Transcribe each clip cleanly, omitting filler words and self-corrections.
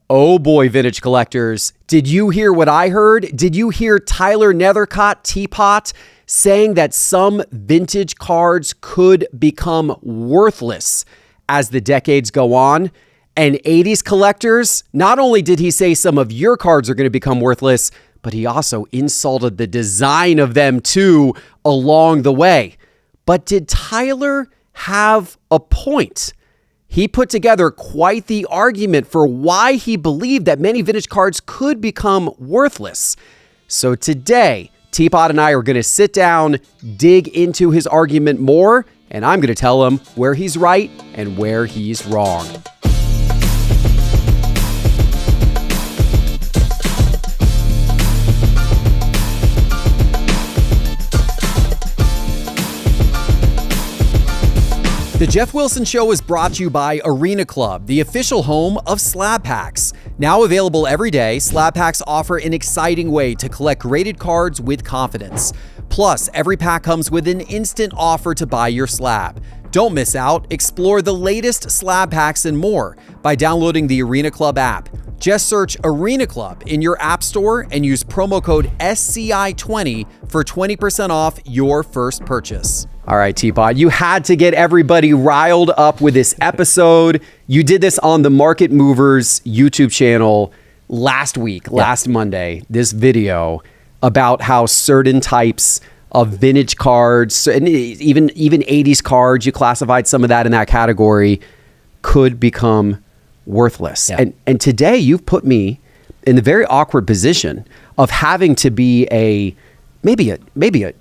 Oh boy, vintage collectors. Did you hear what I heard? Did you hear Tyler Nethercott, T-Pott, saying that some vintage cards could become worthless as the decades go on? And 80s collectors, not only did he say some of your cards are going to become worthless, but he also insulted the design of them too along the way. But did Tyler have a point? He put together quite the argument for why he believed that many vintage cards could become worthless. So today, T-Pott and I are going to sit down, dig into his argument more, and I'm going to tell him where he's right and where he's wrong. The Geoff Wilson Show is brought to you by Arena Club, the official home of slab packs. Now available every day, slab packs offer an exciting way to collect graded cards with confidence. Plus, every pack comes with an instant offer to buy your slab. Don't miss out. Explore the latest slab packs and more by downloading the Arena Club app. Just search Arena Club in your app store and use promo code SCI20 for 20% off your first purchase. All right, T-Pott, you had to get everybody riled up with this episode. You did this on the Market Movers YouTube channel last week, last Monday, this video about how certain types of vintage cards, and even 80s cards, you classified some of that in that category, could become worthless. Yeah. And today you've put me in the very awkward position of having to be maybe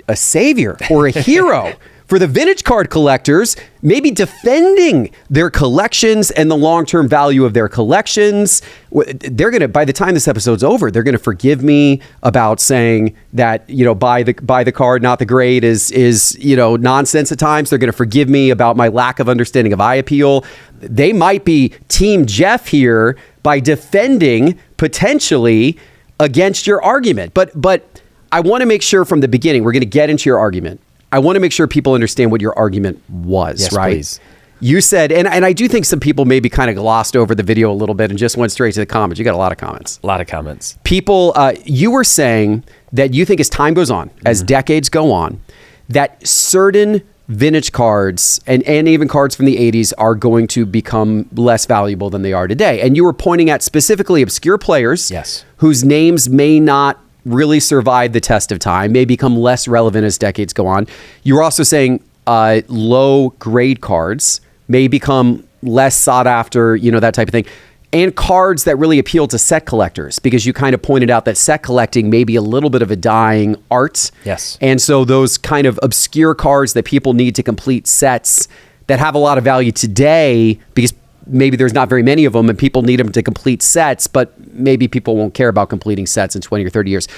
a savior or a hero for the vintage card collectors, maybe defending their collections and the long-term value of their collections. They're gonna, by the time this episode's over, they're gonna forgive me about saying that, buy the card, not the grade is nonsense at times. They're gonna forgive me about my lack of understanding of eye appeal. They might be Team Geoff here by defending potentially against your argument. But I want to make sure from the beginning, we're going to get into your argument. I want to make sure people understand what your argument was, yes, right? Please. You said, and I do think some people maybe kind of glossed over the video a little bit and just went straight to the comments. You got a lot of comments. A lot of comments. People, you were saying that you think as time goes on, as decades go on, that certain vintage cards and even cards from the 80s are going to become less valuable than they are today. And you were pointing at specifically obscure players, yes, whose names may not really survive the test of time, may become less relevant as decades go on. You were also saying low grade cards may become less sought after, that type of thing. And cards that really appeal to set collectors, because you kind of pointed out that set collecting may be a little bit of a dying art. Yes. And so those kind of obscure cards that people need to complete sets that have a lot of value today, because maybe there's not very many of them and people need them to complete sets, but maybe people won't care about completing sets in 20 or 30 years.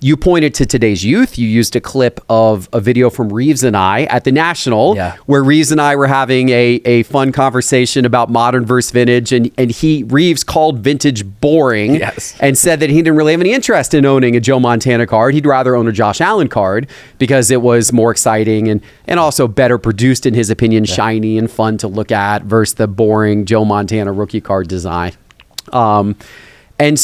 You pointed to today's youth. You used a clip of a video from Reeves and I at the National, where Reeves and I were having a fun conversation about modern versus vintage. And Reeves called vintage boring, and said that he didn't really have any interest in owning a Joe Montana card. He'd rather own a Josh Allen card because it was more exciting and also better produced, in his opinion, shiny and fun to look at versus the boring Joe Montana rookie card design. And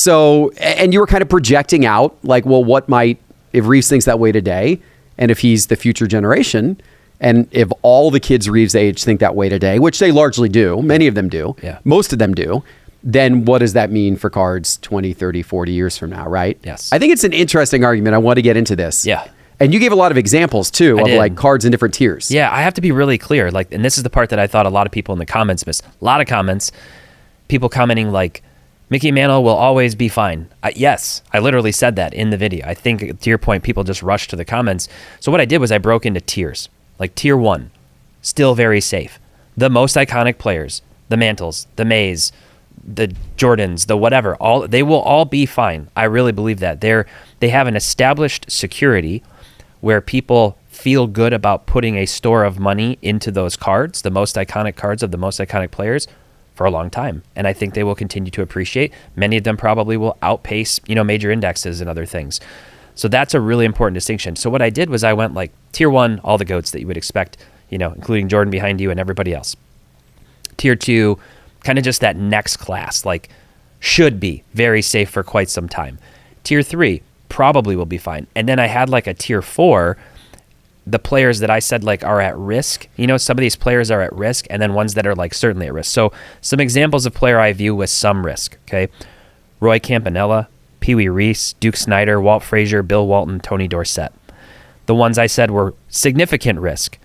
you were kind of projecting out like, well, what might, if Reeves thinks that way today, and if he's the future generation, and if all the kids Reeves' age think that way today, which they largely do, many of them do, most of them do, then what does that mean for cards 20, 30, 40 years from now, right? Yes. I think it's an interesting argument. I want to get into this. Yeah. And you gave a lot of examples too of like cards in different tiers. Yeah, I have to be really clear. Like, and this is the part that I thought a lot of people in the comments missed. A lot of comments, people commenting like, Mickey Mantle will always be fine. Yes, I literally said that in the video. I think, to your point, people just rushed to the comments. So what I did was I broke into tiers. Like tier 1, still very safe. The most iconic players, the Mantles, the Mays, the Jordans, the whatever, they will all be fine. I really believe that. They have an established security where people feel good about putting a store of money into those cards, the most iconic cards of the most iconic players, for a long time. And I think they will continue to appreciate. Many of them probably will outpace, major indexes and other things. So that's a really important distinction. So what I did was I went like tier 1, all the GOATs that you would expect, including Jordan behind you and everybody else. Tier 2, kind of just that next class, like should be very safe for quite some time. Tier 3 probably will be fine. And then I had like a tier 4, the players that I said like are at risk. You know, some of these players are at risk, and then ones that are like certainly at risk. So some examples of player I view with some risk, okay? Roy Campanella, Pee Wee Reese, Duke Snider, Walt Frazier, Bill Walton, Tony Dorsett. The ones I said were significant risk: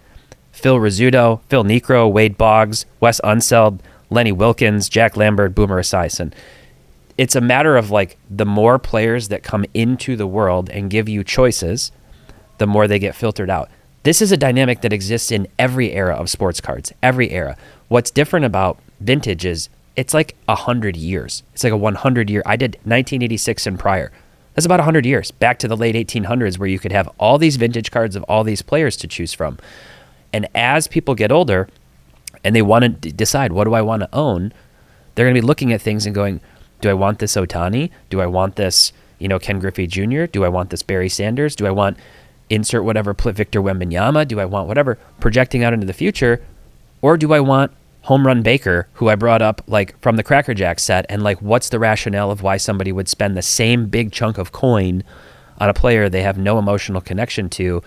Phil Rizzuto, Phil Niekro, Wade Boggs, Wes Unseld, Lenny Wilkins, Jack Lambert, Boomer Esiason. It's a matter of like the more players that come into the world and give you choices, the more they get filtered out. This is a dynamic that exists in every era of sports cards, every era. What's different about vintage is it's like 100 years. It's like a 100-year. I did 1986 and prior. That's about 100 years, back to the late 1800s, where you could have all these vintage cards of all these players to choose from. And as people get older and they want to decide, what do I want to own? They're going to be looking at things and going, do I want this Ohtani? Do I want this, Ken Griffey Jr.? Do I want this Barry Sanders? Do I want insert whatever Victor Wembanyama? Do I want whatever projecting out into the future? Or do I want Home Run Baker, who I brought up like from the Cracker Jack set, and like what's the rationale of why somebody would spend the same big chunk of coin on a player they have no emotional connection to,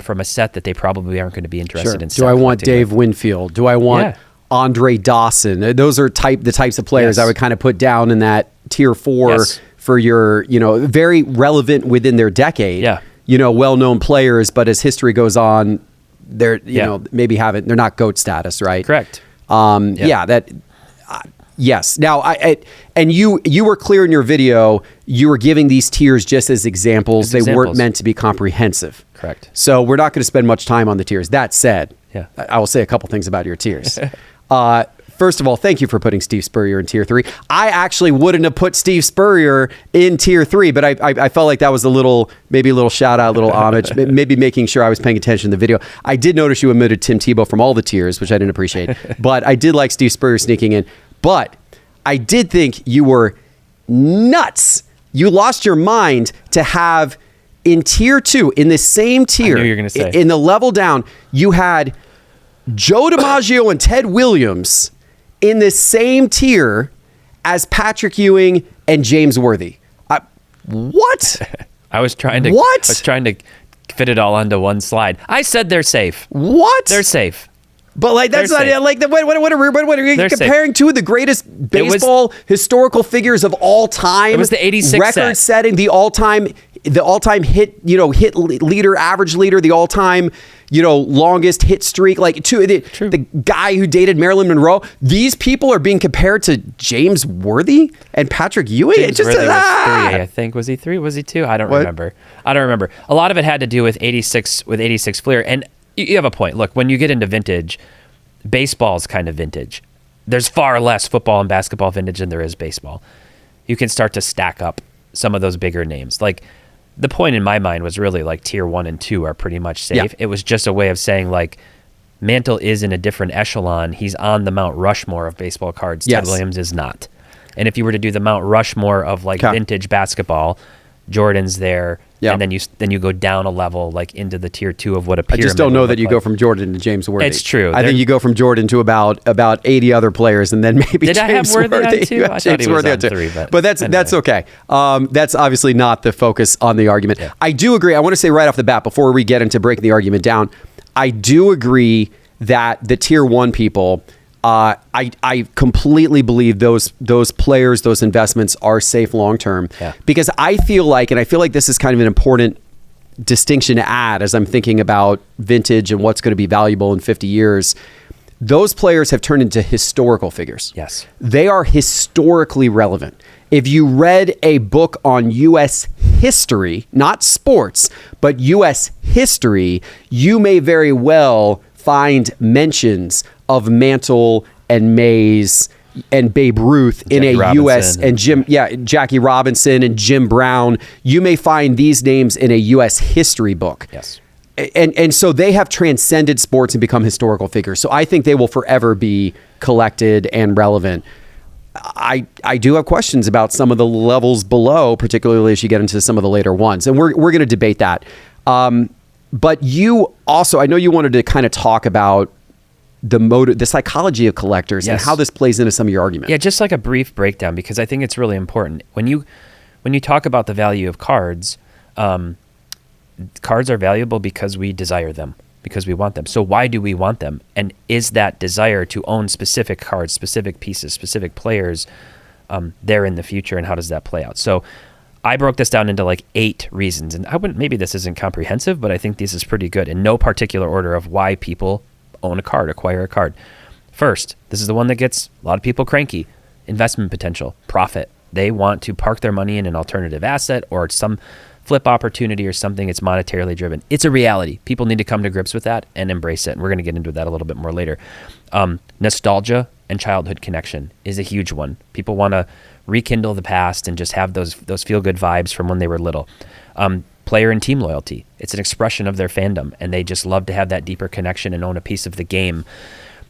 from a set that they probably aren't going to be interested in. Do I want Dave Winfield? Do I want Andre Dawson? Those are the types of players I would kind of put down in that tier 4 for your, very relevant within their decade. Well-known players, but as history goes on, they're they're not GOAT status, right? Correct. Yes. Now, you were clear in your video. You were giving these tiers just as examples. They weren't meant to be comprehensive. Correct. So we're not going to spend much time on the tiers. That said, I will say a couple things about your tiers. First of all, thank you for putting Steve Spurrier in tier 3. I actually wouldn't have put Steve Spurrier in tier 3, but I felt like that was maybe a little shout out, a little homage, maybe making sure I was paying attention to the video. I did notice you omitted Tim Tebow from all the tiers, which I didn't appreciate, but I did like Steve Spurrier sneaking in. But I did think you were nuts. You lost your mind to have in tier 2, in the same tier, I knew you were gonna say. In the level down, you had Joe DiMaggio and Ted Williams in the same tier as Patrick Ewing and James Worthy. What? I was trying to fit it all onto one slide. I said they're safe. What? They're safe. But like that's not like what are you comparing to the greatest baseball historical figures of all time? It was the 86 record setting, the all-time hit hit leader, average leader, the all-time longest hit streak, like the guy who dated Marilyn Monroe. These people are being compared to James Worthy and Patrick Ewing. James Worthy was 3, I think. Was he 3? Was he 2? I don't remember. A lot of it had to do with 86 Fleer. And you have a point. Look, when you get into vintage, baseball's kind of vintage. There's far less football and basketball vintage than there is baseball. You can start to stack up some of those bigger names. Like, the point in my mind was really like tier 1 and 2 are pretty much safe. Yeah. It was just a way of saying like Mantle is in a different echelon. He's on the Mount Rushmore of baseball cards. Ted Williams is not. And if you were to do the Mount Rushmore of like vintage basketball, Jordan's there. Yeah. And then you go down a level like into the tier 2 of what a pyramid. I just don't know that you go from Jordan to James Worthy. It's true. I think you go from Jordan to about 80 other players, and then maybe Did James I have Worthy on 2? I thought he was on 3. But that's okay. That's obviously not the focus on the argument. Yeah. I do agree. I want to say right off the bat, before we get into breaking the argument down, I do agree that the tier 1 people, I completely believe those players, those investments are safe long term. Yeah. Because I feel like this is kind of an important distinction to add as I'm thinking about vintage and what's going to be valuable in 50 years. Those players have turned into historical figures. Yes. They are historically relevant. If you read a book on U.S. history, not sports, but U.S. history, you may very well find mentions of Mantle and Mays and Babe Ruth in a U.S. and Jackie Robinson and Jim Brown. You may find these names in a U.S. history book. Yes. And so they have transcended sports and become historical figures. So I think they will forever be collected and relevant. I do have questions about some of the levels below, particularly as you get into some of the later ones. And we're going to debate that. But you also, I know you wanted to kind of talk about the psychology of collectors and how this plays into some of your argument. Yeah, just like a brief breakdown, because I think it's really important. When you talk about the value of cards, cards are valuable because we desire them, because we want them. So why do we want them? And is that desire to own specific cards, specific pieces, specific players there in the future, and how does that play out? So I broke this down into like 8 reasons, and maybe this isn't comprehensive, but I think this is pretty good in no particular order of why people own a card, acquire a card. First, this is the one that gets a lot of people cranky: investment potential, profit. They want to park their money in an alternative asset or some flip opportunity or something that's monetarily driven. It's a reality. People need to come to grips with that and embrace it. And we're going to get into that a little bit more later. Nostalgia and childhood connection is a huge one. People want to rekindle the past and just have those feel-good vibes from when they were little. Player and team loyalty. It's an expression of their fandom, and they just love to have that deeper connection and own a piece of the game.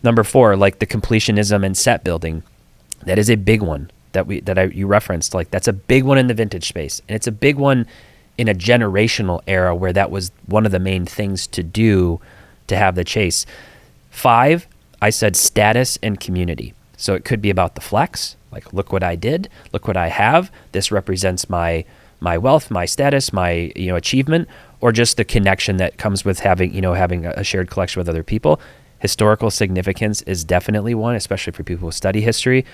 Number 4, like the completionism and set building. That is a big one you referenced. Like, that's a big one in the vintage space, and it's a big one in a generational era where that was one of the main things to do to have the chase. 5, I said status and community. So it could be about the flex, like, look what I did, look what I have. This represents my wealth, my status, my achievement, or just the connection that comes with having a shared collection with other people. Historical significance is definitely one, especially for people who study history.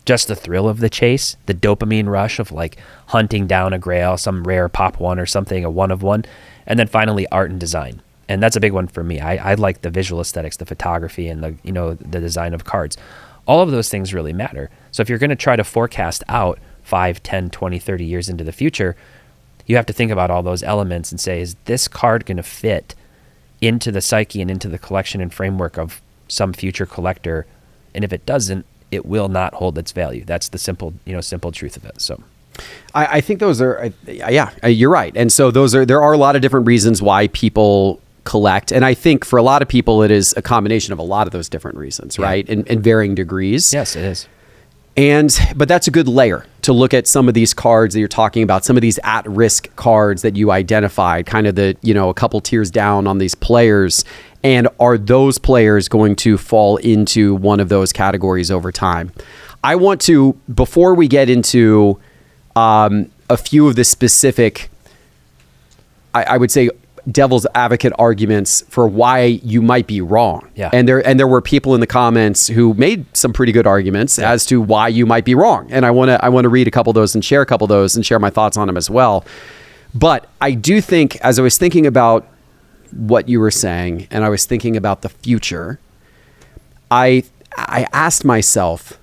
Just the thrill of the chase, the dopamine rush of like hunting down a grail, some rare pop one or something, a one of one. And then finally, art and design. And that's a big one for me. I like the visual aesthetics, the photography, and the design of cards. All of those things really matter. So if you're going to try to forecast out 5, 10, 20, 30 years into the future, you have to think about all those elements and say, is this card going to fit into the psyche and into the collection and framework of some future collector? And if it doesn't, it will not hold its value. That's the simple truth of it. So I think those are, you're right. And so there are a lot of different reasons why people collect. And I think for a lot of people, it is a combination of a lot of those different reasons, right? In varying degrees. Yes, it is. But that's a good layer to look at some of these cards that you're talking about, some of these at-risk cards that you identified, kind of a couple tiers down on these players. And are those players going to fall into one of those categories over time? I want to, before we get into a few of the specific, I would say, devil's advocate arguments for why you might be wrong. Yeah. And there were people in the comments who made some pretty good arguments as to why you might be wrong. And I want to read a couple of those and share a couple of those and share my thoughts on them as well. But I do think, as I was thinking about what you were saying and I was thinking about the future, I asked myself,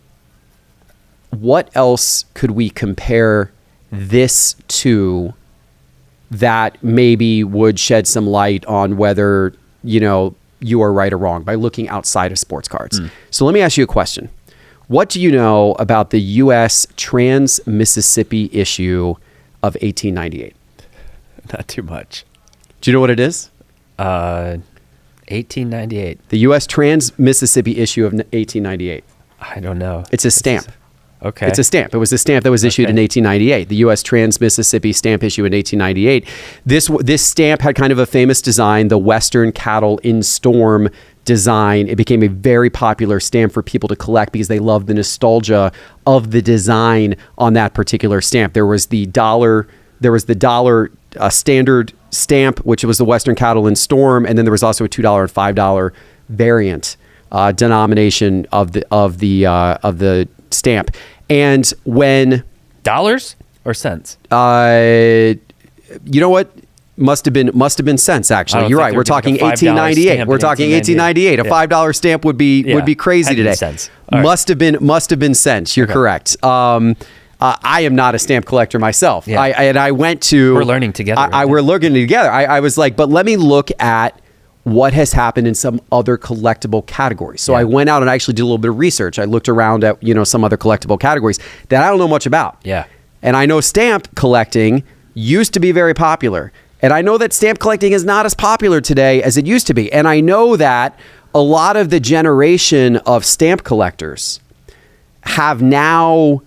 what else could we compare this to that maybe would shed some light on whether, you are right or wrong by looking outside of sports cards. So let me ask you a question. What do you know about the U.S. Trans-Mississippi issue of 1898? Not too much. Do you know what it is? 1898. The U.S. Trans-Mississippi issue of 1898. I don't know. It's a stamp. Okay. It's a stamp. It was a stamp that was issued in 1898. The U.S. Trans-Mississippi stamp issue in 1898. This stamp had kind of a famous design, the Western Cattle in Storm design. It became a very popular stamp for people to collect because they loved the nostalgia of the design on that particular stamp. There was the dollar standard stamp, which was the Western Cattle in Storm, and then there was also a $2 and $5 variant denomination of the stamp. And when dollars or cents? You know what? Must have been cents, actually. You're right. We're talking 1898. We're talking 1898. A $5 stamp would be crazy today. Cents. Must have been cents. You're correct. I am not a stamp collector myself. Yeah. I went to... We're learning together. We're learning together. I was like, but let me look at what has happened in some other collectible categories. So I went out and actually did a little bit of research. I looked around at, some other collectible categories that I don't know much about. Yeah. And I know stamp collecting used to be very popular. And I know that stamp collecting is not as popular today as it used to be. And I know that a lot of the generation of stamp collectors have now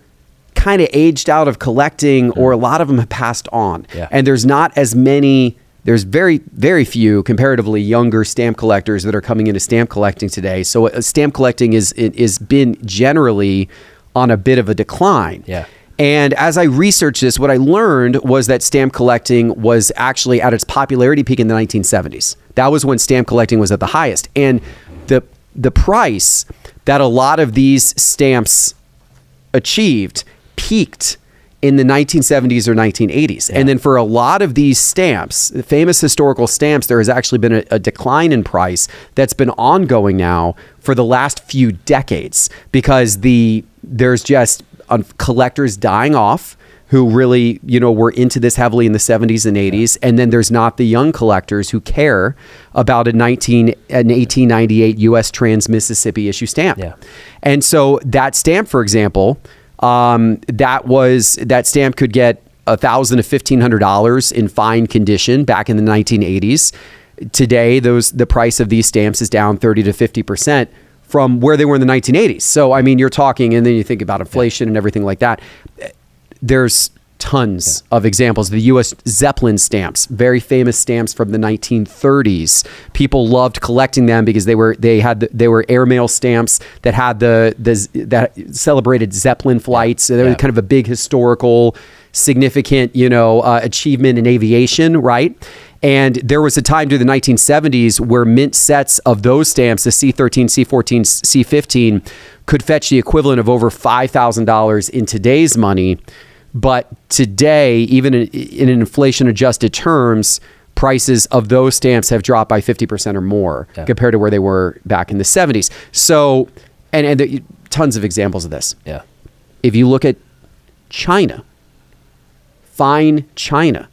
kind of aged out of collecting, or a lot of them have passed on. Yeah. And there's not as many there's very, very few comparatively younger stamp collectors that are coming into stamp collecting today. So stamp collecting is been generally on a bit of a decline. Yeah. And as I researched this, what I learned was that stamp collecting was actually at its popularity peak in the 1970s. That was when stamp collecting was at the highest. And the price that a lot of these stamps achieved peaked in the 1970s or 1980s. And then for a lot of these stamps, famous historical stamps, there has actually been a decline in price that's been ongoing now for the last few decades, because there's just collectors dying off who really, were into this heavily in the 70s and 80s. And then there's not the young collectors who care about an 1898 U.S. Trans-Mississippi issue stamp. Yeah. And so that stamp, for example, that stamp could get $1,000 to $1,500 in fine condition back in the 1980s. Today, the price of these stamps is down 30 to 50% from where they were in the 1980s. So, I mean, you're talking, and then you think about inflation and everything like that. There's tons of examples. The U.S. Zeppelin stamps, very famous stamps from the 1930s. People loved collecting them because they were airmail stamps that had that celebrated Zeppelin flights. So they were kind of a big historical, significant, achievement in aviation, right? And there was a time during the 1970s where mint sets of those stamps, the C13, C14, C15, could fetch the equivalent of over $5,000 in today's money. But today, even in inflation-adjusted terms, prices of those stamps have dropped by 50% or more compared to where they were back in the 70s. So, and there are tons of examples of this. Yeah. If you look at China, fine China,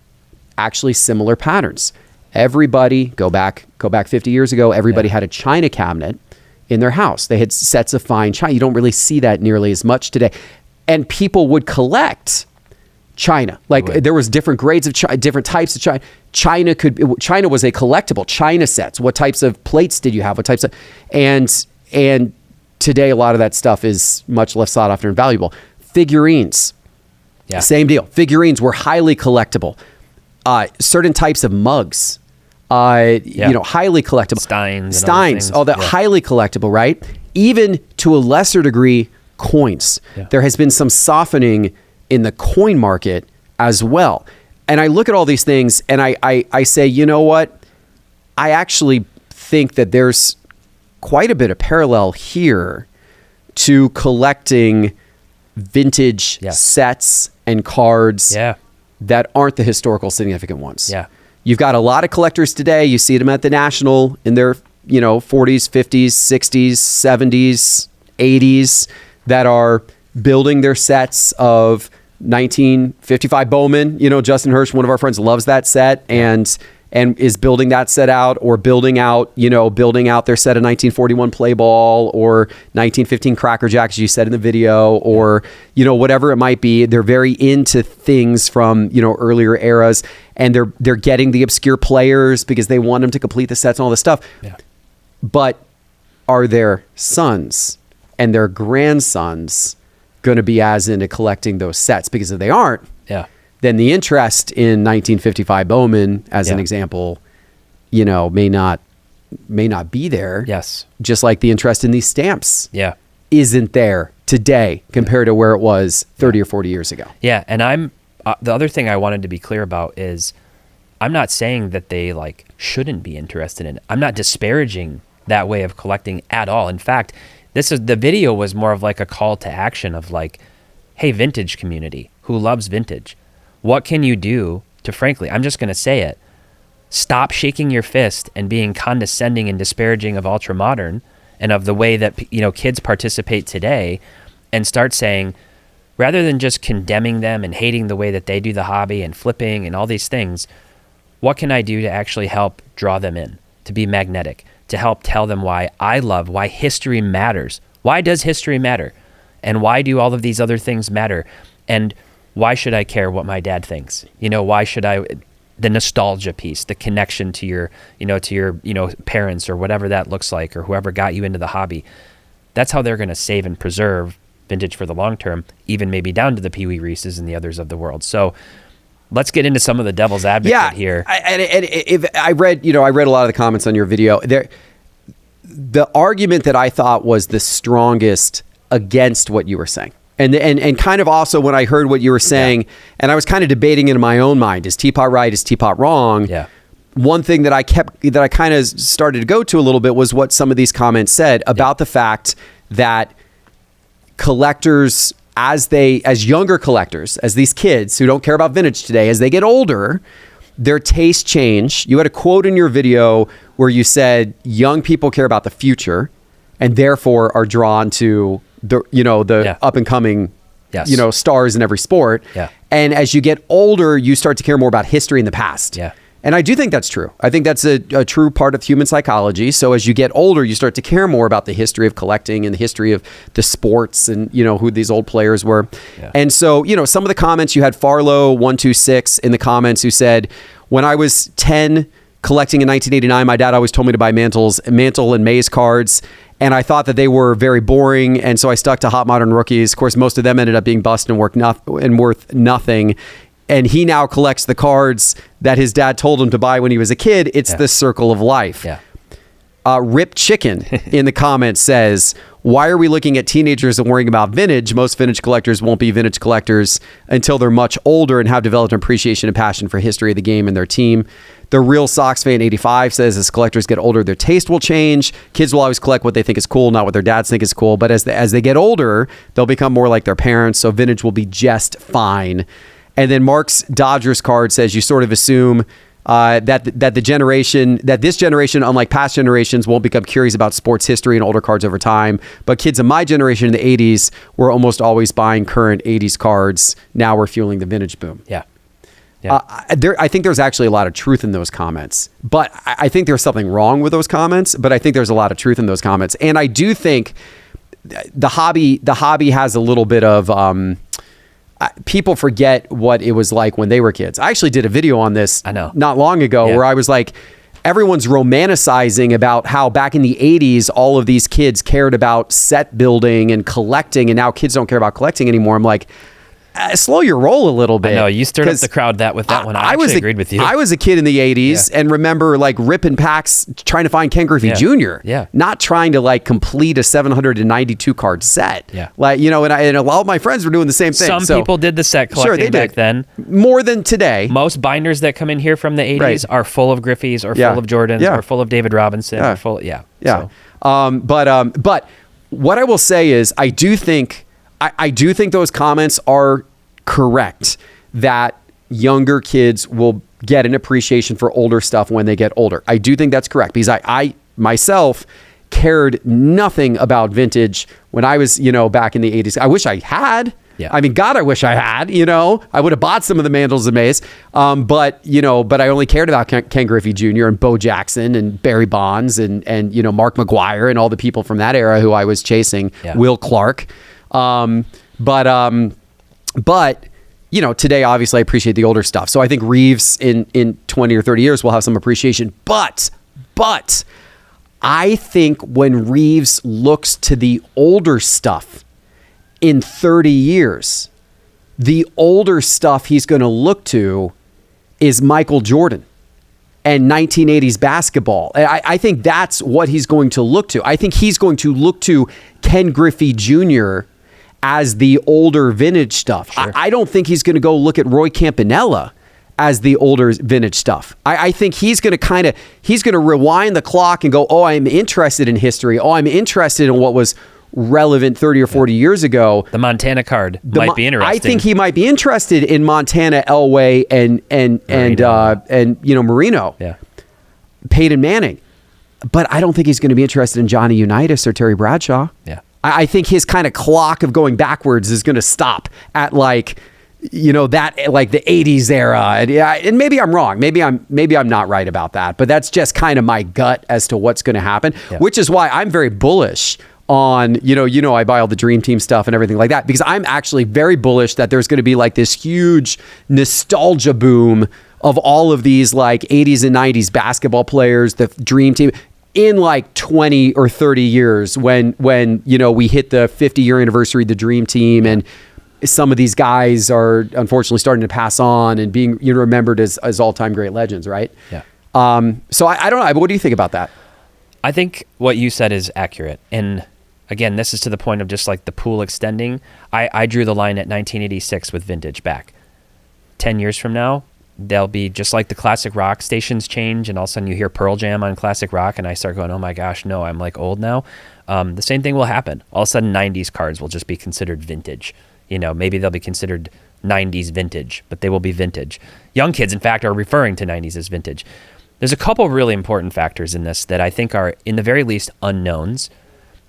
actually similar patterns. Everybody, go back 50 years ago, everybody had a China cabinet in their house. They had sets of fine China. You don't really see that nearly as much today. And people would collect China. There was different grades of China, different types of China. China was a collectible. China sets. What types of plates did you have? What types of, and today a lot of that stuff is much less sought after and valuable. Figurines, same deal. Figurines were highly collectible. Certain types of mugs, highly collectible. Steins, highly collectible, right? Even to a lesser degree, coins. There has been some softening in the coin market as well. And I look at all these things and I say, you know what? I actually think that there's quite a bit of parallel here to collecting vintage sets and cards that aren't the historical significant ones. Yeah. You've got a lot of collectors today. You see them at the National in their, 40s, 50s, 60s, 70s, 80s that are building their sets of 1955 Bowman. Justin Hirsch, one of our friends, loves that set and is building that set out, or building out their set of 1941 Play Ball or 1915 Cracker Jack, as you said in the video, or, whatever it might be. They're very into things from, earlier eras, and they're getting the obscure players because they want them to complete the sets and all this stuff. Yeah. But are their sons and their grandsons going to be as into collecting those sets? Because if they aren't, then the interest in 1955 Bowman, as an example, may not be there. Yes. Just like the interest in these stamps isn't there today compared to where it was 30 or 40 years ago. Yeah. And I'm the other thing I wanted to be clear about is I'm not saying that they shouldn't be interested in it. I'm not disparaging that way of collecting at all. In fact, the video was more of a call to action of hey, vintage community who loves vintage, what can you do to, frankly, I'm just going to say it, stop shaking your fist and being condescending and disparaging of ultra modern and of the way that kids participate today, and start saying, rather than just condemning them and hating the way that they do the hobby and flipping and all these things, what can I do to actually help draw them in, to be magnetic, to help tell them why history matters. Why does history matter? And why do all of these other things matter? And why should I care what my dad thinks? Why should the nostalgia piece, the connection to your parents or whatever that looks like, or whoever got you into the hobby. That's how they're going to save and preserve vintage for the long term, even maybe down to the Pee Wee Reeses and the others of the world. So let's get into some of the devil's advocate here. I read a lot of the comments on your video. The argument that I thought was the strongest against what you were saying. And kind of also when I heard what you were saying, and I was kind of debating in my own mind, is T-Pott right? Is T-Pott wrong? Yeah. One thing that I kind of started to go to a little bit was what some of these comments said about the fact that collectors, as younger collectors, as these kids who don't care about vintage today, as they get older, their tastes change. You had a quote in your video where you said young people care about the future and therefore are drawn to the up and coming stars in every sport. Yeah. And as you get older, you start to care more about history in the past. Yeah. And I do think that's true. I think that's a true part of human psychology. So as you get older, you start to care more about the history of collecting and the history of the sports and, who these old players were. Yeah. And so, some of the comments, you had Farlow126 in the comments who said, when I was 10 collecting in 1989, my dad always told me to buy Mantle and Mays cards. And I thought that they were very boring. And so I stuck to Hot Modern Rookies. Of course, most of them ended up being bust and worth nothing. And he now collects the cards that his dad told him to buy when he was a kid. It's the circle of life. Yeah. Rip Chicken in the comments says, why are we looking at teenagers and worrying about vintage? Most vintage collectors won't be vintage collectors until they're much older and have developed an appreciation and passion for history of the game and their team. The Real Sox Fan 85 says, as collectors get older, their taste will change. Kids will always collect what they think is cool, not what their dads think is cool. But as they get older, they'll become more like their parents. So vintage will be just fine. And then Mark's Dodgers card says, you sort of assume that this generation, unlike past generations, won't become curious about sports history and older cards over time. But kids of my generation in the 80s were almost always buying current 80s cards. Now we're fueling the vintage boom. Yeah. I think there's actually a lot of truth in those comments, but I think there's something wrong with those comments, but I think there's a lot of truth in those comments. And I do think the hobby has a little bit of, people forget what it was like when they were kids. I actually did a video on this not long ago where I was like, everyone's romanticizing about how back in the 80s, all of these kids cared about set building and collecting, and now kids don't care about collecting anymore. I'm like, slow your roll a little bit. I know, you stirred up the crowd with that one. I actually agreed with you. I was a kid in the 80s and remember like ripping packs trying to find Ken Griffey Jr. Yeah. Not trying to like complete a 792 card set. Yeah. Like, and a lot of my friends were doing the same thing. Some people did the set collecting back then. More than today. Most binders that come in here from the 80s are full of Griffeys or full of Jordans or full of David Robinson or full So. But what I will say is I do think those comments are correct, that younger kids will get an appreciation for older stuff when they get older. I do think that's correct, because I myself cared nothing about vintage when I was, back in the 80s. I wish I had. Yeah. I mean, God, I wish I had, I would have bought some of the Mantles and Mays. But I only cared about Ken Griffey Jr. and Bo Jackson and Barry Bonds and Mark McGuire and all the people from that era who I was chasing, Will Clark. But today, obviously, I appreciate the older stuff. So I think Reeves in 20 or 30 years will have some appreciation. But I think when Reeves looks to the older stuff in 30 years, the older stuff he's going to look to is Michael Jordan and 1980s basketball. I think that's what he's going to look to. I think he's going to look to Ken Griffey Jr. as the older vintage stuff. Sure. I don't think he's going to go look at Roy Campanella as the older vintage stuff. I think he's going to rewind the clock and go, oh, I'm interested in history. Oh, I'm interested in what was relevant 30 or 40 years ago. The Montana card might be interesting. I think he might be interested in Montana, Elway, and Marino. Yeah. Peyton Manning. But I don't think he's going to be interested in Johnny Unitas or Terry Bradshaw. Yeah. I think his kind of clock of going backwards is going to stop at that like the 80s era. And maybe I'm wrong. Maybe I'm not right about that. But that's just kind of my gut as to what's going to happen, which is why I'm very bullish on, I buy all the Dream Team stuff and everything like that, because I'm actually very bullish that there's going to be like this huge nostalgia boom of all of these like 80s and 90s basketball players, the Dream Team, in like 20 or 30 years when we hit the 50-year anniversary of the Dream Team. And some of these guys are unfortunately starting to pass on and being remembered as all-time great legends, right? Yeah. So I don't know. But what do you think about that? I think what you said is accurate. And again, this is to the point of just like the pool extending. I drew the line at 1986 with vintage back. 10 years from now, they'll be just like the classic rock stations change, and all of a sudden you hear Pearl Jam on classic rock, and I start going, oh my gosh, no, I'm like old now. The same thing will happen. All of a sudden 90s cards will just be considered vintage. Maybe they'll be considered 90s vintage, but they will be vintage. Young kids, in fact, are referring to 90s as vintage. There's a couple really important factors in this that I think are, in the very least, unknowns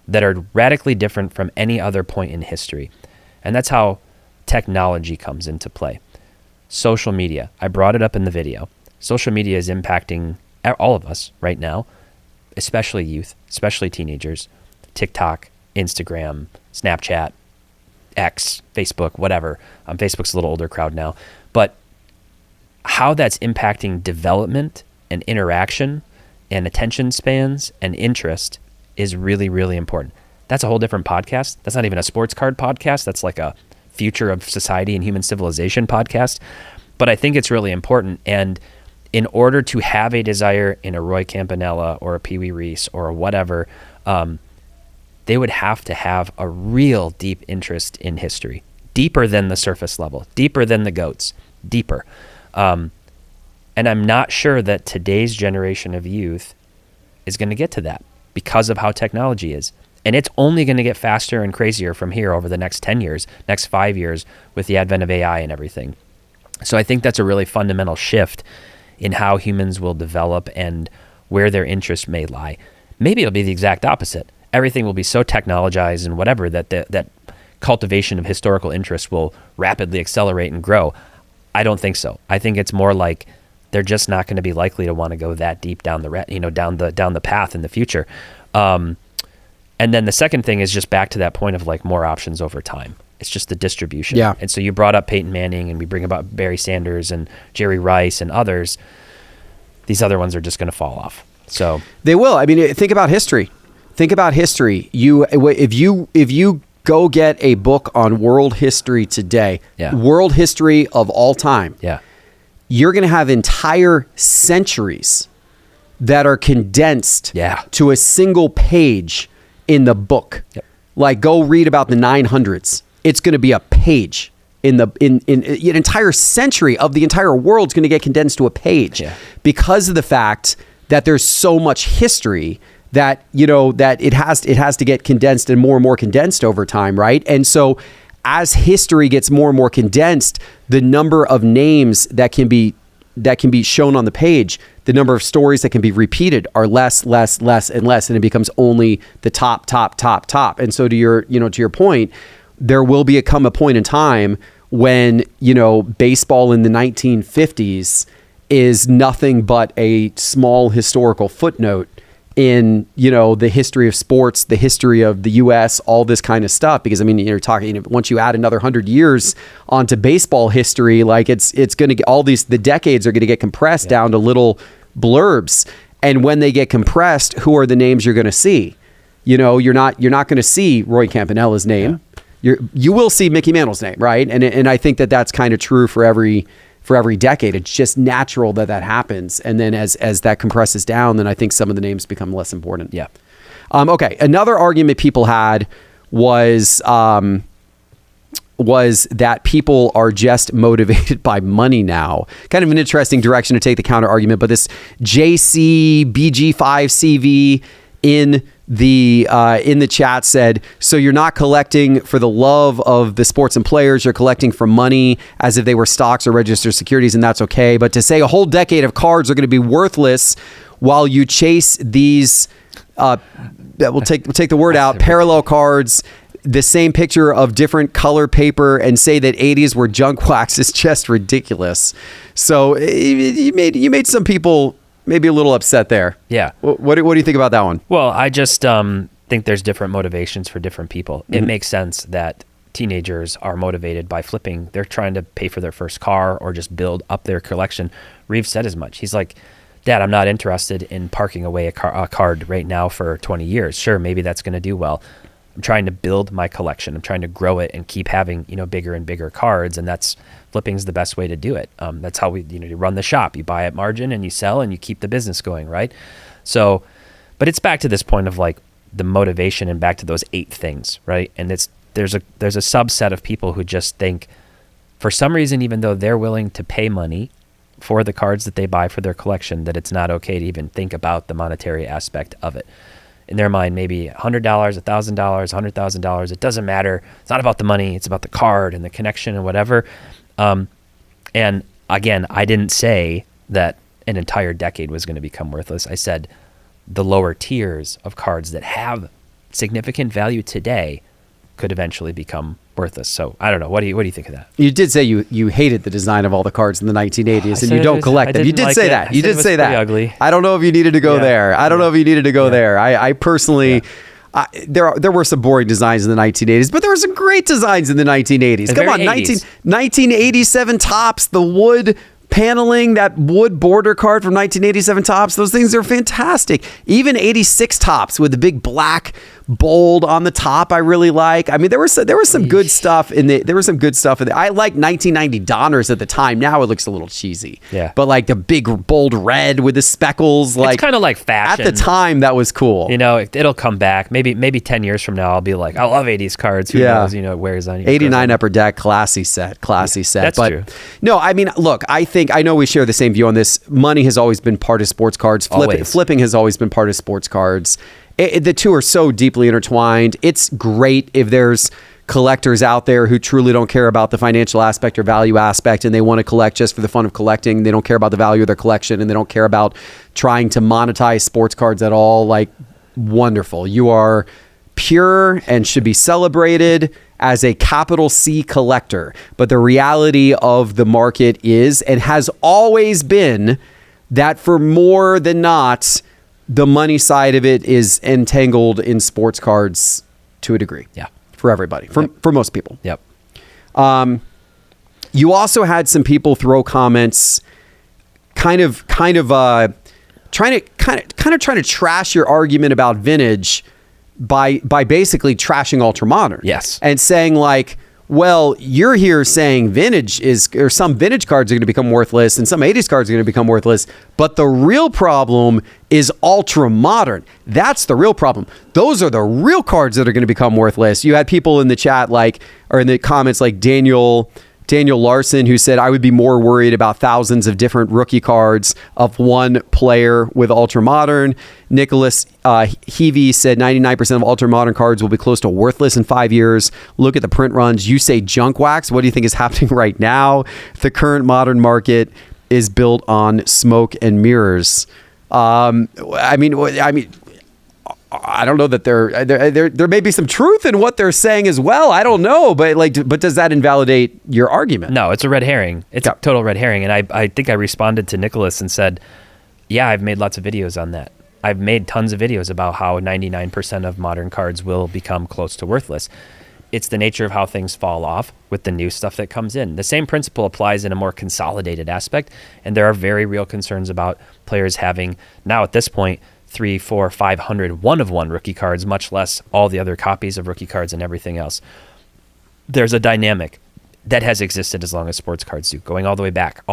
that are radically different from any other point in history. And that's how technology comes into play. Social media. I brought it up in the video. Social media is impacting all of us right now, especially youth, especially teenagers. TikTok, Instagram, Snapchat, X, Facebook, whatever. Facebook's a little older crowd now. But how that's impacting development and interaction and attention spans and interest is really, really important. That's a whole different podcast. That's not even a sports card podcast. That's like a future of society and human civilization podcast. But I think it's really important. And in order to have a desire in a Roy Campanella or a Pee Wee Reese or whatever, they would have to have a real deep interest in history, deeper than the surface level, deeper than the GOATs, deeper. And I'm not sure that today's generation of youth is going to get to that because of how technology is. And it's only going to get faster and crazier from here over the next 10 years, next 5 years with the advent of AI and everything. So I think that's a really fundamental shift in how humans will develop and where their interests may lie. Maybe it'll be the exact opposite. Everything will be so technologized and whatever that that cultivation of historical interest will rapidly accelerate and grow. I don't think so. I think it's more like they're just not going to be likely to want to go that deep down the path in the future. And then the second thing is just back to that point of like more options over time. It's just the distribution. Yeah. And so you brought up Peyton Manning, and we bring about Barry Sanders and Jerry Rice and others. These other ones are just going to fall off. So they will. I mean, think about history. Think about history. If you go get a book on world history today, world history of all time, you're going to have entire centuries that are condensed to a single page in the book. Yep. Like, go read about the 900s. It's going to be a page in an entire century of the entire world's going to get condensed to a page because of the fact that there's so much history that, that it has to get condensed and more condensed over time. Right. And so as history gets more and more condensed, the number of names that can be shown on the page, the number of stories that can be repeated are less and less, and it becomes only the top. And so to your point, there will come a point in time when, baseball in the 1950s is nothing but a small historical footnote in, the history of sports, the history of the U.S., all this kind of stuff. Because, I mean, you're talking, once you add another 100 years onto baseball history, like it's going to get the decades are going to get compressed down to little blurbs. And when they get compressed, who are the names you're going to see? You're not going to see Roy Campanella's name. You will see Mickey Mantle's name, right? And I think that that's kind of true for every decade. It's just natural that happens. And then as that compresses down, then I think some of the names become less important. Yeah. Okay. Another argument people had was that people are just motivated by money now. Kind of an interesting direction to take the counter argument, but this JCBG5CV in the chat said, so you're not collecting for the love of the sports and players, you're collecting for money as if they were stocks or registered securities, and that's okay. But to say a whole decade of cards are going to be worthless while you chase these, we'll take the word out, parallel cards, the same picture of different color paper, and say that 80s were junk wax is just ridiculous. So you made some people maybe a little upset there. Yeah. What do you think about that one? Well, I just think there's different motivations for different people. Mm-hmm. It makes sense that teenagers are motivated by flipping. They're trying to pay for their first car or just build up their collection. Reeves said as much. He's like, Dad, I'm not interested in parking away a card right now for 20 years. Sure, maybe that's going to do well. I'm trying to build my collection. I'm trying to grow it and keep having, bigger and bigger cards. And that's flipping's the best way to do it. That's how you run the shop. You buy at margin and you sell and you keep the business going, right? So, but it's back to this point of like the motivation and back to those 8 things, right? And there's a subset of people who just think, for some reason, even though they're willing to pay money for the cards that they buy for their collection, that it's not okay to even think about the monetary aspect of it. In their mind, maybe $100, $1,000, $100,000, it doesn't matter. It's not about the money. It's about the card and the connection and whatever. And again, I didn't say that an entire decade was going to become worthless. I said the lower tiers of cards that have significant value today could eventually become worthless. So I don't know. What do you think of that? You did say you hated the design of all the cards in the 1980s and you don't collect them. You did say that. You did say that. Ugly. I don't know if you needed to go there. I don't know if you needed to go there. I personally, there were some boring designs in the 1980s, but there were some great designs in the 1980s. Come on, 1987 Topps, the wood paneling, that wood border card from 1987 Topps, those things are fantastic. Even 86 Topps with the big black bold on the top, I really like. I mean, there was some good stuff in the. There was some good stuff in there. I like 1990 Donners at the time. Now it looks a little cheesy. Yeah. But like the big bold red with the speckles, it's kind of like fashion. At the time, that was cool. It'll come back. Maybe 10 years from now, I'll be like, I love 80s cards. Who knows? It wears on you. 89 Upper Deck, classy set. That's true. No, I mean, look, I know we share the same view on this. Money has always been part of sports cards. Flipping has always been part of sports cards. The two are so deeply intertwined. It's great if there's collectors out there who truly don't care about the financial aspect or value aspect and they want to collect just for the fun of collecting. They don't care about the value of their collection and they don't care about trying to monetize sports cards at all. Like, wonderful. You are pure and should be celebrated as a capital C collector. But the reality of the market is and has always been that for more than not, the money side of it is entangled in sports cards to a degree. Yeah. For everybody, for most people. Yep. You also had some people throw comments trying to trash your argument about vintage by basically trashing ultramodern. Yes. And saying like, well, you're here saying some vintage cards are going to become worthless and some 80s cards are going to become worthless. But the real problem is ultra modern. That's the real problem. Those are the real cards that are going to become worthless. You had people in the chat or in the comments like Daniel Larson, who said, I would be more worried about thousands of different rookie cards of one player with ultramodern. Nicholas Heavey said 99% of ultramodern cards will be close to worthless in 5 years. Look at the print runs. You say junk wax. What do you think is happening right now? The current modern market is built on smoke and mirrors. I don't know that there may be some truth in what they're saying as well. I don't know, but does that invalidate your argument? No, it's a red herring. It's a total red herring. And I think I responded to Nicholas and said, yeah, I've made lots of videos on that. I've made tons of videos about how 99% of modern cards will become close to worthless. It's the nature of how things fall off with the new stuff that comes in. The same principle applies in a more consolidated aspect. And there are very real concerns about players having, now at this point, 300, 400, 500 one-of-one rookie cards, much less all the other copies of rookie cards and everything else. There's a dynamic that has existed as long as sports cards do, going all the way back,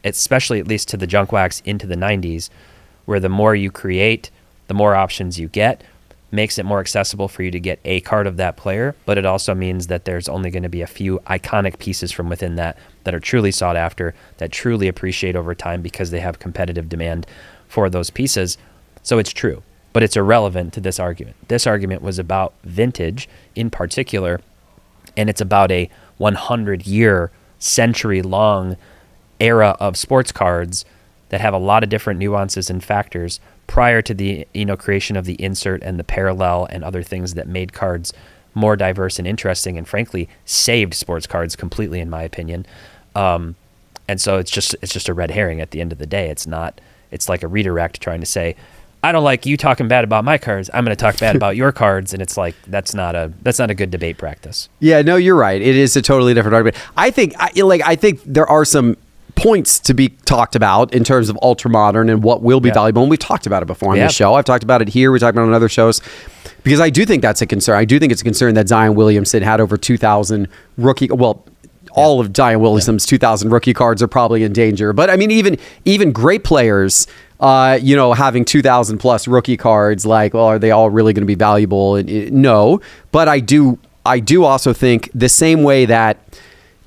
especially at least to the junk wax into the 90s, where the more you create, the more options you get, makes it more accessible for you to get a card of that player, but it also means that there's only going to be a few iconic pieces from within that are truly sought after, that truly appreciate over time because they have competitive demand for those pieces. So it's true, but it's irrelevant to this argument. This argument was about vintage in particular, and it's about a 100-year, century-long era of sports cards that have a lot of different nuances and factors prior to the creation of the insert and the parallel and other things that made cards more diverse and interesting, and frankly saved sports cards completely, in my opinion. And so it's just a red herring at the end of the day. It's like a redirect trying to say, I don't like you talking bad about my cards, I'm going to talk bad about your cards. And it's like, that's not a good debate practice. Yeah, no, you're right. It is a totally different argument. I think there are some points to be talked about in terms of ultramodern and what will be valuable. And we've talked about it before on this show. I've talked about it here. We talked about it on other shows. Because I do think that's a concern. I do think it's a concern that Zion Williamson had over 2,000 rookie. Well, all of Zion Williamson's 2,000 rookie cards are probably in danger. But I mean, even great players, having 2,000 plus rookie cards, like, well, are they all really going to be valuable? No. But I do also think the same way that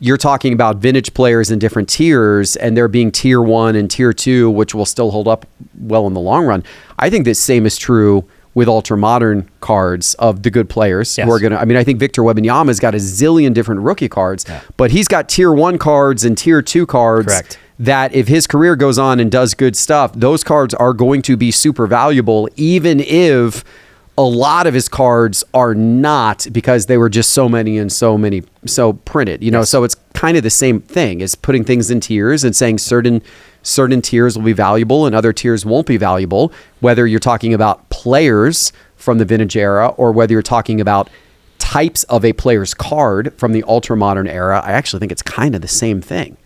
you're talking about vintage players in different tiers, and there being tier 1 and tier 2, which will still hold up well in the long run. I think the same is true with ultra modern cards of the good players who are going to, I think Victor Wembanyama's got a zillion different rookie cards, but he's got tier 1 cards and tier 2 cards. Correct. That if his career goes on and does good stuff, those cards are going to be super valuable, even if a lot of his cards are not, because they were just so many and so printed, so it's kind of the same thing as putting things in tiers and saying certain tiers will be valuable and other tiers won't be valuable, whether you're talking about players from the vintage era or whether you're talking about types of a player's card from the ultra modern era. I actually think it's kind of the same thing.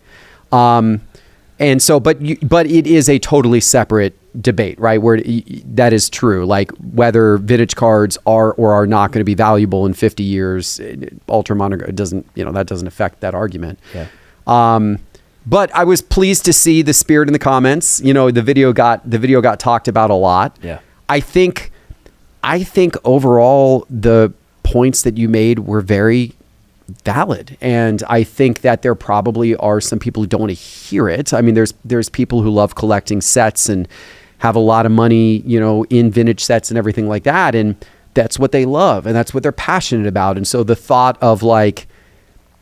And so, but it is a totally separate debate, right? Where that is true, like whether vintage cards are or are not going to be valuable in 50 years, ultra modern, it doesn't, that doesn't affect that argument. Yeah. But I was pleased to see the spirit in the comments. The video got talked about a lot. Yeah. I think overall the points that you made were very valid, and I think that there probably are some people who don't want to hear it. I mean, there's people who love collecting sets and have a lot of money, in vintage sets and everything like that, and that's what they love and that's what they're passionate about. And so the thought of like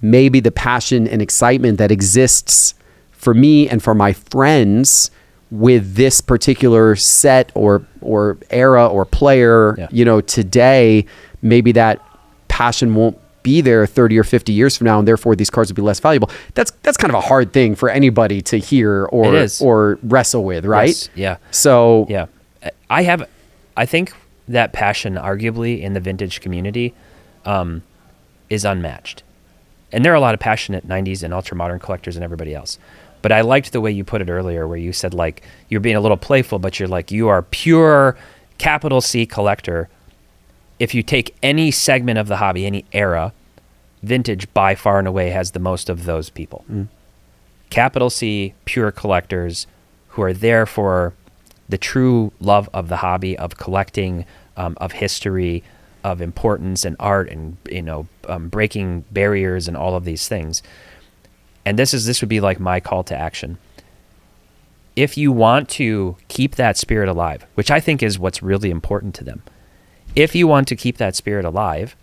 maybe the passion and excitement that exists for me and for my friends with this particular set or era or player, today, maybe that passion won't be there 30 or 50 years from now, and therefore these cards will be less valuable. That's kind of a hard thing for anybody to hear or wrestle with, right? Yes. Yeah. So yeah, I think that passion arguably in the vintage community is unmatched. And there are a lot of passionate 90s and ultra modern collectors and everybody else. But I liked the way you put it earlier, where you said like you're being a little playful, but you're like, you are pure capital C collector. If you take any segment of the hobby, any era, vintage by far and away has the most of those people. Capital C, pure collectors who are there for the true love of the hobby, of collecting, of history, of importance and art, and breaking barriers and all of these things. And this would be like my call to action. If you want to keep that spirit alive, which I think is what's really important to them, if you want to keep that spirit alive,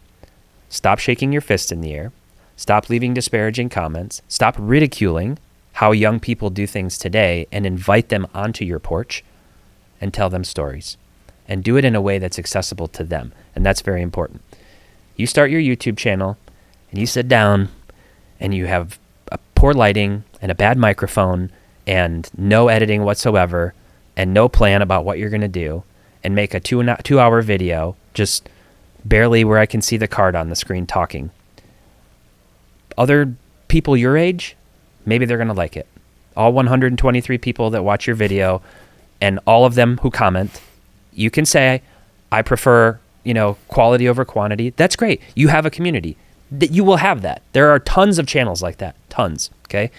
stop shaking your fist in the air, stop leaving disparaging comments, stop ridiculing how young people do things today, and invite them onto your porch and tell them stories. And do it in a way that's accessible to them. And that's very important. You start your YouTube channel and you sit down and you have a poor lighting and a bad microphone and no editing whatsoever and no plan about what you're going to do, and make a 2-hour video just barely where I can see the card on the screen talking. Other people your age, maybe they're going to like it. All 123 people that watch your video and all of them who comment, you can say, I prefer, quality over quantity. That's great. You have a community. That you will have that. There are tons of channels like that. Tons. Okay.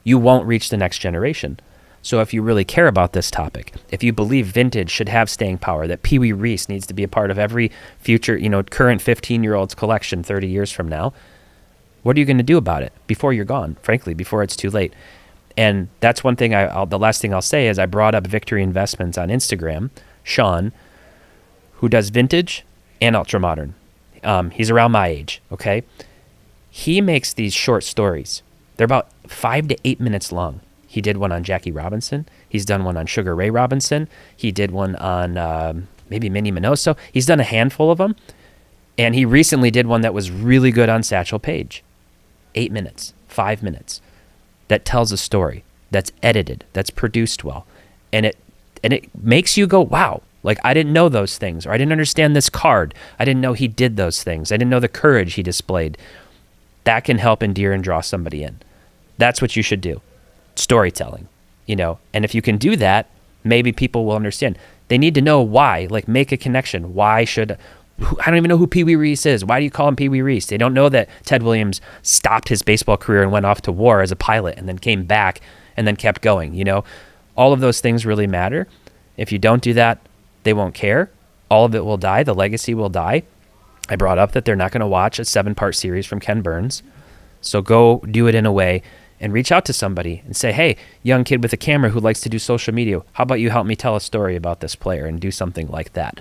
You won't reach the next generation. So if you really care about this topic, if you believe vintage should have staying power, that Pee Wee Reese needs to be a part of every future, current 15-year-old's collection 30 years from now, what are you going to do about it before you're gone, frankly, before it's too late? And that's one thing the last thing I'll say is I brought up Victory Investments on Instagram, Sean, who does vintage and ultra modern. He's around my age, okay? He makes these short stories. They're about 5 to 8 minutes long. He did one on Jackie Robinson. He's done one on Sugar Ray Robinson. He did one on maybe Minnie Minoso. He's done a handful of them. And he recently did one that was really good on Satchel Paige. 8 minutes, 5 minutes. That tells a story. That's edited. That's produced well. And it makes you go, wow, like I didn't know those things, or I didn't understand this card. I didn't know he did those things. I didn't know the courage he displayed. That can help endear and draw somebody in. That's what you should do. Storytelling, and if you can do that, maybe people will understand. They need to know why, like make a connection. I don't even know who Pee Wee Reese is. Why do you call him Pee Wee Reese? They don't know that Ted Williams stopped his baseball career and went off to war as a pilot and then came back and then kept going. You know, all of those things really matter. If you don't do that, they won't care. All of it will die. The legacy will die. I brought up that they're not going to watch a 7-part series from Ken Burns. So go do it in a way and reach out to somebody and say, hey, young kid with a camera who likes to do social media, how about you help me tell a story about this player and do something like that?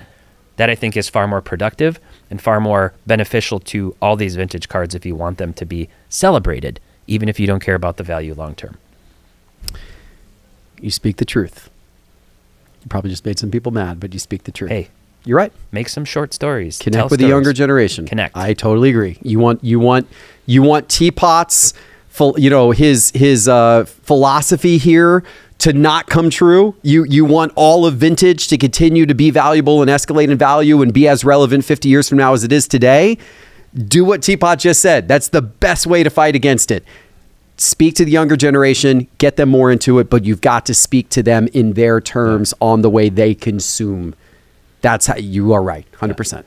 That I think is far more productive and far more beneficial to all these vintage cards if you want them to be celebrated, even if you don't care about the value long term. You speak the truth. You probably just made some people mad, but you speak the truth. Hey, you're right. Make some short stories. Connect with the younger generation. Connect. I totally agree. You want T-Pott's, his philosophy here to not come true. You want all of vintage to continue to be valuable and escalate in value and be as relevant 50 years from now as it is today. Do what T-Pott just said. That's the best way to fight against it. Speak to the younger generation, get them more into it, but you've got to speak to them in their terms on the way they consume. That's how you are right. 100%.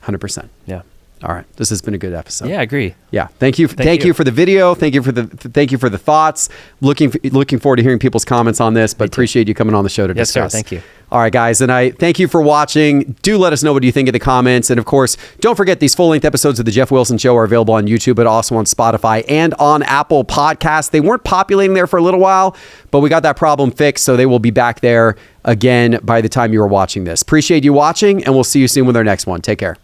100%. Yeah. All right. This has been a good episode. Yeah, I agree. Yeah. Thank you. Thank you for the video. Thank you for the thoughts. Looking forward to hearing people's comments on this, but appreciate you coming on the show to discuss. Yes, sir. Thank you. All right, guys. And I thank you for watching. Do let us know what you think in the comments. And of course, don't forget these full-length episodes of the Geoff Wilson Show are available on YouTube, but also on Spotify and on Apple Podcasts. They weren't populating there for a little while, but we got that problem fixed. So they will be back there again by the time you are watching this. Appreciate you watching, and we'll see you soon with our next one. Take care.